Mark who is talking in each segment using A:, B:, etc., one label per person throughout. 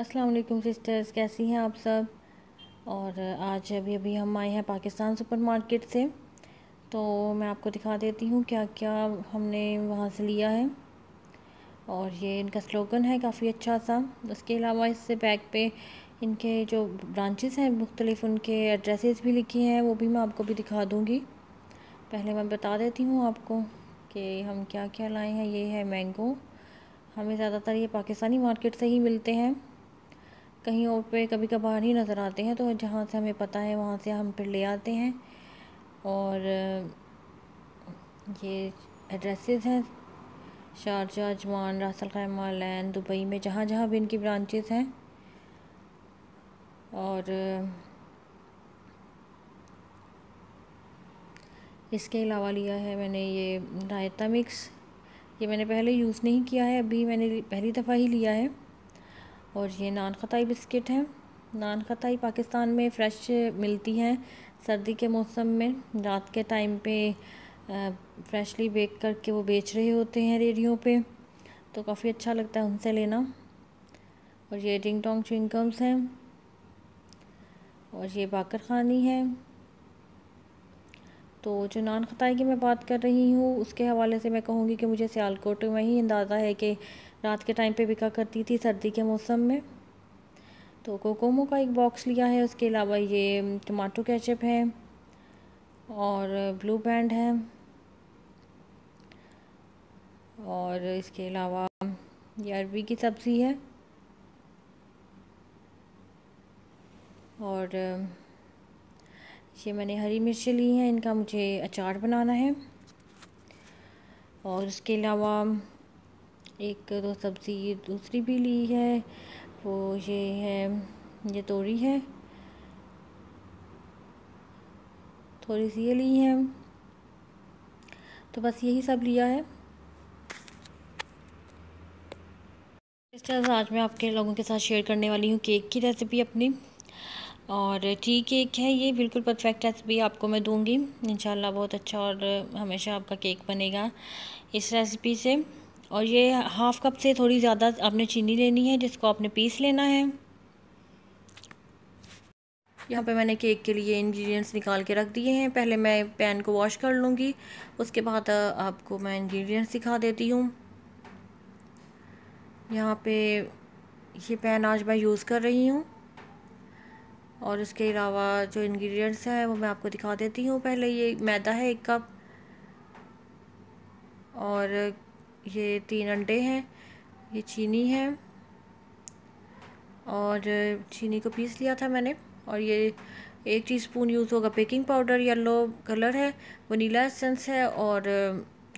A: अस्सलाम वालेकुम सिस्टर्स, कैसी हैं आप सब। और आज अभी हम आए हैं पाकिस्तान सुपरमार्केट से। तो मैं आपको दिखा देती हूँ क्या क्या हमने वहाँ से लिया है। और ये इनका स्लोगन है काफ़ी अच्छा सा। उसके अलावा इससे बैग पे इनके जो ब्रांचेस हैं मुख्तलिफ़, उनके एड्रेसेस भी लिखे हैं, वो भी मैं आपको भी दिखा दूँगी। पहले मैं बता देती हूँ आपको कि हम क्या क्या लाए हैं। ये है मैंगो। हमें ज़्यादातर ये पाकिस्तानी मार्केट से ही मिलते हैं, कहीं और पे कभी कभार ही नज़र आते हैं, तो जहाँ से हमें पता है वहाँ से हम फिर ले आते हैं। और ये एड्रेसेस हैं शारजा, अजमान, रास अल खैमा, लैन, दुबई में, जहाँ जहाँ भी इनकी ब्रांचेस हैं। और इसके अलावा लिया है मैंने ये रायता मिक्स। ये मैंने पहले यूज़ नहीं किया है, अभी मैंने पहली दफ़ा ही लिया है। और ये नान खताई बिस्किट हैं। नान खताई पाकिस्तान में फ़्रेश मिलती हैं सर्दी के मौसम में। रात के टाइम पे फ्रेशली बेक करके वो बेच रहे होते हैं रेडियो पे, तो काफ़ी अच्छा लगता है उनसे लेना। और ये डिंग टोंग च्युइंगम्स हैं। और ये बाकर खानी है। तो जो नान खताई की मैं बात कर रही हूँ, उसके हवाले से मैं कहूँगी कि मुझे सियालकोट में ही अंदाज़ा है कि रात के टाइम पे बिका करती थी सर्दी के मौसम में। तो कोकोमो का एक बॉक्स लिया है। उसके अलावा ये टमाटो केचप है और ब्लू बैंड है। और इसके अलावा ये अरबी की सब्ज़ी है। और ये मैंने हरी मिर्चें ली हैं, इनका मुझे अचार बनाना है। और इसके अलावा एक दो सब्ज़ी दूसरी भी ली है, वो ये है, ये तोरी है, थोड़ी सी ये ली है। तो बस यही सब लिया है। आज मैं आपके लोगों के साथ शेयर करने वाली हूँ केक की रेसिपी अपनी। और टी केक है ये, बिल्कुल परफेक्ट रेसिपी आपको मैं दूंगी इंशाल्लाह। बहुत अच्छा और हमेशा आपका केक बनेगा इस रेसिपी से। और ये हाफ़ कप से थोड़ी ज़्यादा आपने चीनी लेनी है, जिसको आपने पीस लेना है। यहाँ पे मैंने केक के लिए इंग्रेडिएंट्स निकाल के रख दिए हैं। पहले मैं पैन को वॉश कर लूँगी, उसके बाद आपको मैं इंग्रेडिएंट्स दिखा देती हूँ। यहाँ पे ये पैन आज मैं यूज़ कर रही हूँ। और इसके अलावा जो इंग्रेडिएंट्स हैं वो मैं आपको दिखा देती हूँ। पहले ये मैदा है 1 कप, और ये 3 अंडे हैं, ये चीनी है, और चीनी को पीस लिया था मैंने। और ये 1 टीस्पून यूज़ होगा बेकिंग पाउडर, येलो कलर है, वनीला एसेंस है, और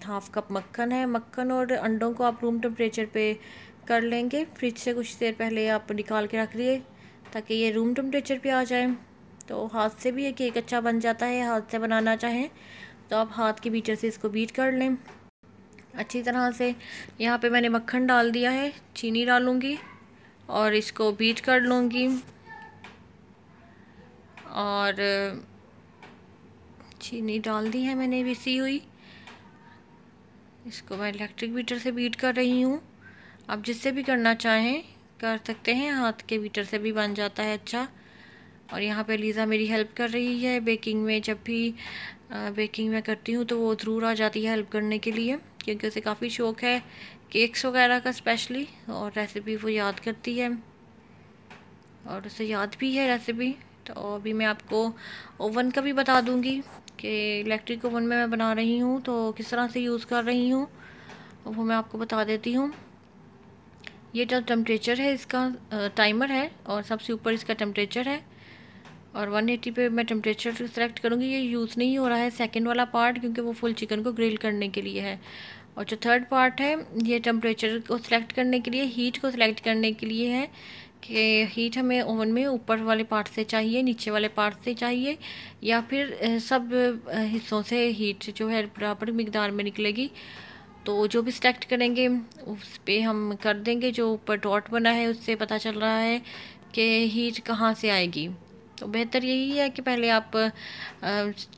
A: हाफ़ कप मक्खन है। मक्खन और अंडों को आप रूम टेम्परेचर पे कर लेंगे, फ्रिज से कुछ देर पहले आप निकाल के रख लिए ताकि ये रूम टेम्परेचर पे आ जाए। तो हाथ से भी ये केक अच्छा बन जाता है। हाथ से बनाना चाहें तो आप हाथ के बीटर से इसको बीट कर लें अच्छी तरह से। यहाँ पे मैंने मक्खन डाल दिया है, चीनी डालूँगी और इसको बीट कर लूँगी। और चीनी डाल दी है मैंने पिसी हुई, इसको मैं इलेक्ट्रिक बीटर से बीट कर रही हूँ। आप जिससे भी करना चाहें कर सकते हैं, हाथ के बीटर से भी बन जाता है अच्छा। और यहाँ पे लीज़ा मेरी हेल्प कर रही है बेकिंग में। जब भी बेकिंग में करती हूँ तो वो ज़रूर आ जाती है हेल्प करने के लिए, क्योंकि उसे काफ़ी शौक़ है केक्स वगैरह का स्पेशली, और रेसिपी वो याद करती है और उसे याद भी है रेसिपी। तो अभी मैं आपको ओवन का भी बता दूँगी कि इलेक्ट्रिक ओवन में मैं बना रही हूँ तो किस तरह से यूज़ कर रही हूँ, वो मैं आपको बता देती हूँ। ये जो टेम्परेचर है इसका टाइमर है, और सबसे ऊपर इसका टेम्परेचर है, और 180 पे मैं टेम्परेचर सेलेक्ट करूँगी। ये यूज़ नहीं हो रहा है सेकंड वाला पार्ट, क्योंकि वो फुल चिकन को ग्रिल करने के लिए है। और जो थर्ड पार्ट है ये टेम्परेचर को सिलेक्ट करने के लिए, हीट को सिलेक्ट करने के लिए है कि हीट हमें ओवन में ऊपर वाले पार्ट से चाहिए, नीचे वाले पार्ट से चाहिए, या फिर सब हिस्सों से हीट जो है बराबर मिकदार में निकलेगी। तो जो भी सिलेक्ट करेंगे उस पर हम कर देंगे। जो ऊपर डॉट बना है उससे पता चल रहा है कि हीट कहाँ से आएगी। तो बेहतर यही है कि पहले आप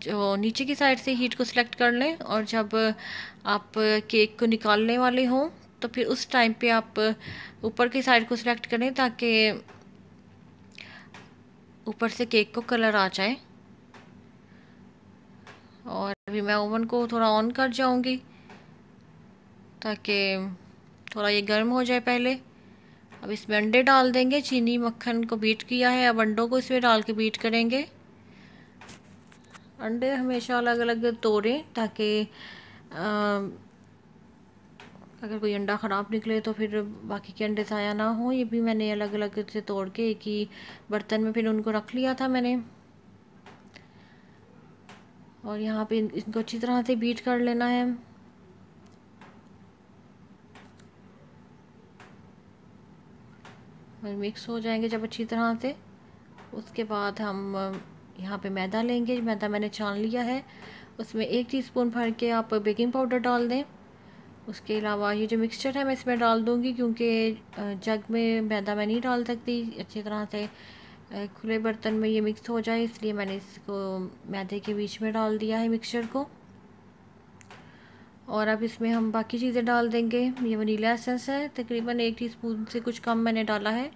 A: जो नीचे की साइड से हीट को सिलेक्ट कर लें, और जब आप केक को निकालने वाले हों तो फिर उस टाइम पे आप ऊपर की साइड को सिलेक्ट करें ताकि ऊपर से केक को कलर आ जाए। और अभी मैं ओवन को थोड़ा ऑन कर जाऊंगी ताकि थोड़ा ये गर्म हो जाए पहले। अब इसमें अंडे डाल देंगे, चीनी मक्खन को बीट किया है, अब अंडों को इसमें डाल के बीट करेंगे। अंडे हमेशा अलग अलग तोड़ें ताकि अगर कोई अंडा ख़राब निकले तो फिर बाकी के अंडे ज़ाया ना हो। ये भी मैंने अलग अलग से तोड़ के एक ही बर्तन में फिर उनको रख लिया था मैंने। और यहाँ पे इनको अच्छी तरह से बीट कर लेना है। और मिक्स हो जाएंगे जब अच्छी तरह से, उसके बाद हम यहाँ पे मैदा लेंगे। मैदा मैंने छान लिया है, उसमें 1 टीस्पून भर के आप बेकिंग पाउडर डाल दें। उसके अलावा ये जो मिक्सचर है मैं इसमें डाल दूँगी, क्योंकि जग में मैदा मैं नहीं डाल सकती अच्छी तरह से, खुले बर्तन में ये मिक्स हो जाए, इसलिए मैंने इसको मैदे के बीच में डाल दिया है मिक्सचर को। और अब इसमें हम बाकी चीज़ें डाल देंगे। ये वनीला एसेंस है, तकरीबन 1 टीस्पून से कुछ कम मैंने डाला है।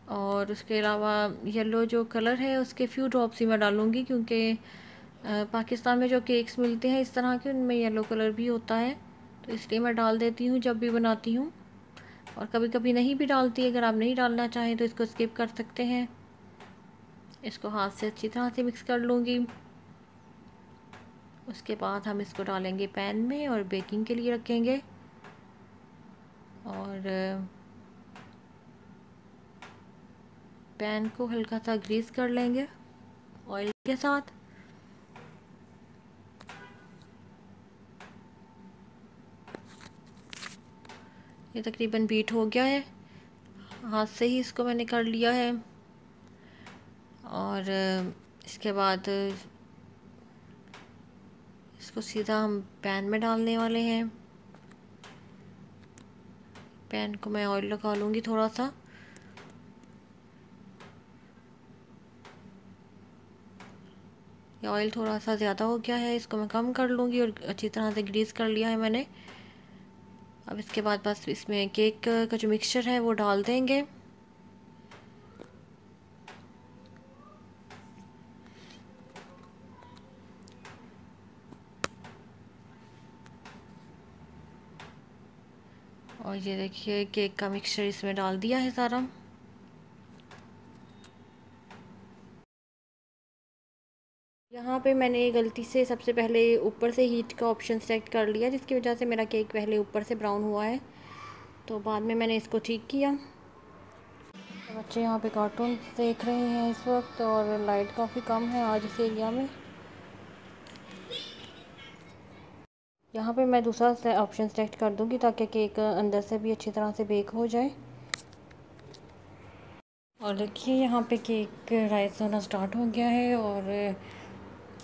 A: और उसके अलावा येलो जो कलर है उसके फ्यू ड्रॉप्स ही मैं डालूँगी, क्योंकि पाकिस्तान में जो केक्स मिलते हैं इस तरह के उनमें येलो कलर भी होता है, तो इसलिए मैं डाल देती हूँ जब भी बनाती हूँ। और कभी कभी नहीं भी डालती, अगर आप नहीं डालना चाहें तो इसको स्किप कर सकते हैं। इसको हाथ से अच्छी तरह से मिक्स कर लूँगी। उसके बाद हम इसको डालेंगे पैन में और बेकिंग के लिए रखेंगे। और पैन को हल्का सा ग्रीस कर लेंगे ऑयल के साथ। ये तकरीबन बीट हो गया है, हाथ से ही इसको मैंने कर लिया है। और इसके बाद इसको सीधा हम पैन में डालने वाले हैं। पैन को मैं ऑयल लगा लूँगी थोड़ा सा। ये ऑयल थोड़ा सा ज़्यादा हो गया है, इसको मैं कम कर लूँगी। और अच्छी तरह से ग्रीस कर लिया है मैंने। अब इसके बाद बस इसमें केक का जो मिक्सचर है वो डाल देंगे। और ये देखिए केक का मिक्सचर इसमें डाल दिया है सारा। यहाँ पे मैंने गलती से सबसे पहले ऊपर से हीट का ऑप्शन सेलेक्ट कर लिया, जिसकी वजह से मेरा केक पहले ऊपर से ब्राउन हुआ है, तो बाद में मैंने इसको ठीक किया। तो बच्चे यहाँ पे कार्टून देख रहे हैं इस वक्त, और लाइट काफ़ी कम है आज इस एरिया में। यहाँ पे मैं दूसरा ऑप्शन सेलेक्ट कर दूँगी ताकि केक अंदर से भी अच्छी तरह से बेक हो जाए। और देखिए यहाँ पे केक राइस होना स्टार्ट हो गया है, और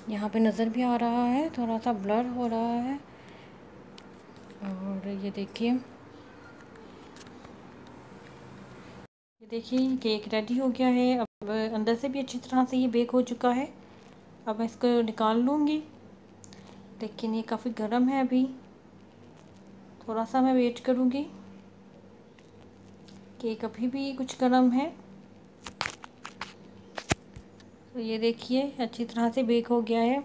A: यहाँ पे नज़र भी आ रहा है, थोड़ा सा ब्लर हो रहा है। और ये देखिए केक रेडी हो गया है। अब अंदर से भी अच्छी तरह से ये बेक हो चुका है। अब मैं इसको निकाल लूँगी, लेकिन ये काफ़ी गर्म है, अभी थोड़ा सा मैं वेट करूँगी। केक अभी भी कुछ गर्म है। तो ये देखिए अच्छी तरह से बेक हो गया है।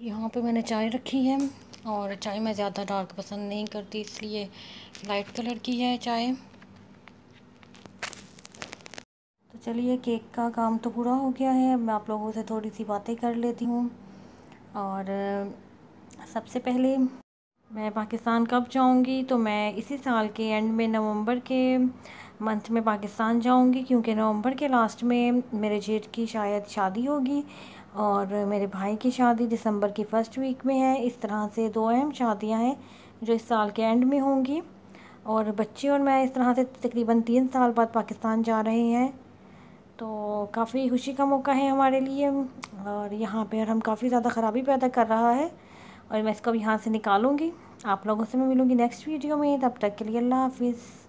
A: यहाँ पे मैंने चाय रखी है, और चाय मैं ज़्यादा डार्क पसंद नहीं करती, इसलिए लाइट कलर की है चाय। तो चलिए केक का काम तो पूरा हो गया है। मैं आप लोगों से थोड़ी सी बातें कर लेती हूँ। और सबसे पहले मैं पाकिस्तान कब जाऊँगी, तो मैं इसी साल के एंड में नवंबर के मंथ में पाकिस्तान जाऊँगी, क्योंकि नवंबर के लास्ट में मेरे जेठ की शायद शादी होगी, और मेरे भाई की शादी दिसंबर की फ़र्स्ट वीक में है। इस तरह से 2 अहम शादियाँ हैं जो इस साल के एंड में होंगी। और बच्चे और मैं इस तरह से तकरीबन 3 साल बाद पाकिस्तान जा रहे हैं, तो काफ़ी खुशी का मौका है हमारे लिए। और यहाँ पर हम काफ़ी ज़्यादा ख़राबी पैदा कर रहा है, और मैं इसको अब यहाँ से निकालूंगी। आप लोगों से मैं मिलूँगी नेक्स्ट वीडियो में, तब तक के लिए अल्लाह हाफिज़।